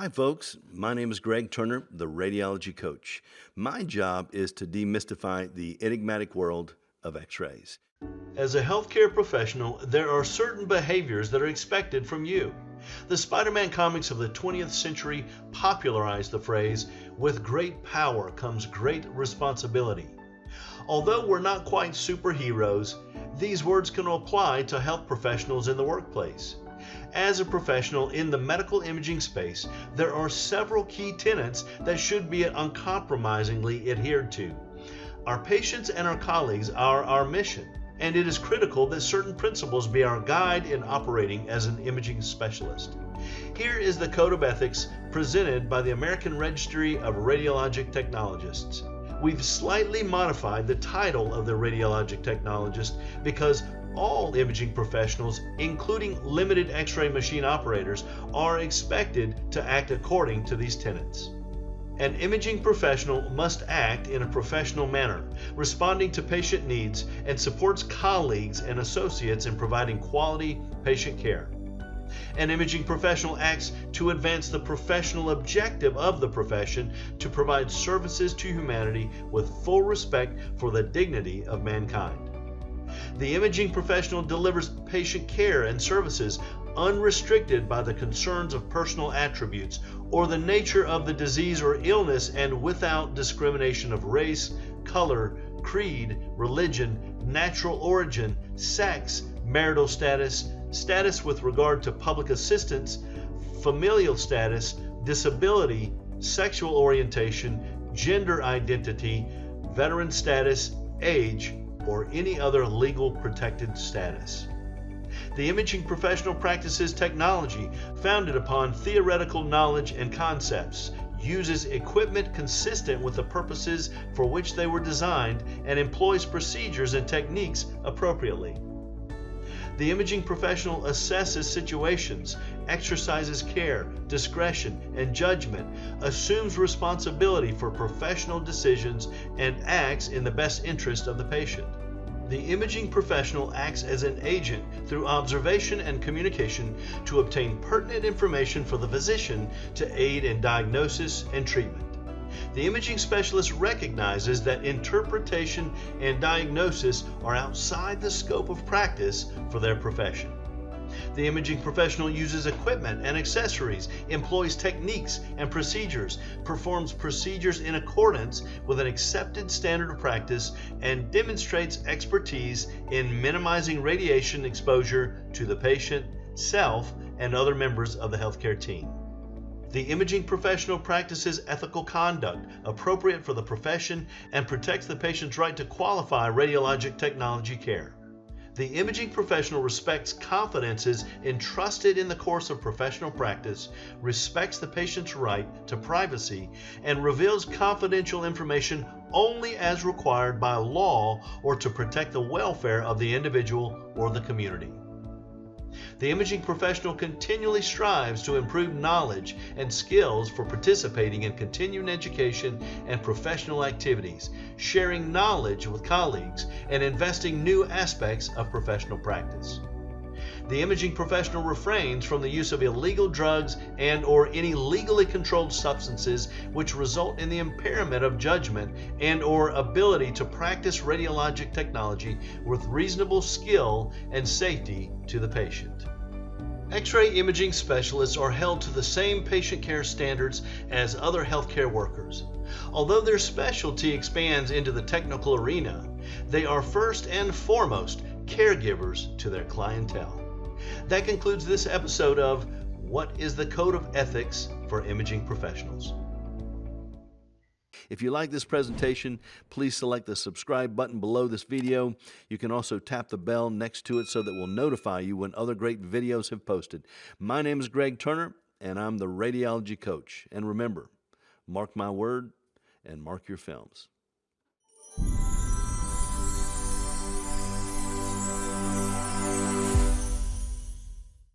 Hi, folks. My name is Greg Turner, the radiology coach. My job is to demystify the enigmatic world of x-rays. As a healthcare professional, there are certain behaviors that are expected from you. The Spider-Man comics of the 20th century popularized the phrase, "With great power comes great responsibility." Although we're not quite superheroes, these words can apply to health professionals in the workplace. As a professional in the medical imaging space, there are several key tenets that should be uncompromisingly adhered to. Our patients and our colleagues are our mission, and it is critical that certain principles be our guide in operating as an imaging specialist. Here is the Code of Ethics presented by the American Registry of Radiologic Technologists. We've slightly modified the title of the radiologic technologist because all imaging professionals, including limited X-ray machine operators, are expected to act according to these tenets. An imaging professional must act in a professional manner, responding to patient needs, and supports colleagues and associates in providing quality patient care. An imaging professional acts to advance the professional objective of the profession to provide services to humanity with full respect for the dignity of mankind. The imaging professional delivers patient care and services unrestricted by the concerns of personal attributes or the nature of the disease or illness, and without discrimination of race, color, creed, religion, natural origin, sex, marital status, status with regard to public assistance, familial status, disability, sexual orientation, gender identity, veteran status, age, or any other legal protected status. The imaging professional practices technology founded upon theoretical knowledge and concepts, uses equipment consistent with the purposes for which they were designed, and employs procedures and techniques appropriately. The imaging professional assesses situations, exercises care, discretion, and judgment, assumes responsibility for professional decisions, and acts in the best interest of the patient. The imaging professional acts as an agent through observation and communication to obtain pertinent information for the physician to aid in diagnosis and treatment. The imaging specialist recognizes that interpretation and diagnosis are outside the scope of practice for their profession. The imaging professional uses equipment and accessories, employs techniques and procedures, performs procedures in accordance with an accepted standard of practice, and demonstrates expertise in minimizing radiation exposure to the patient, self, and other members of the healthcare team. The imaging professional practices ethical conduct appropriate for the profession and protects the patient's right to qualify radiologic technology care. The imaging professional respects confidences entrusted in the course of professional practice, respects the patient's right to privacy, and reveals confidential information only as required by law or to protect the welfare of the individual or the community. The imaging professional continually strives to improve knowledge and skills for participating in continuing education and professional activities, sharing knowledge with colleagues, and investing new aspects of professional practice. The imaging professional refrains from the use of illegal drugs and/or any legally controlled substances which result in the impairment of judgment and/or ability to practice radiologic technology with reasonable skill and safety to the patient. X-ray imaging specialists are held to the same patient care standards as other healthcare workers. Although their specialty expands into the technical arena, they are first and foremost caregivers to their clientele. That concludes this episode of What is the Code of Ethics for Imaging Professionals? If you like this presentation, please select the subscribe button below this video. You can also tap the bell next to it so that we'll notify you when other great videos have posted. My name is Greg Turner, and I'm the radiology coach. And remember, mark my word and mark your films.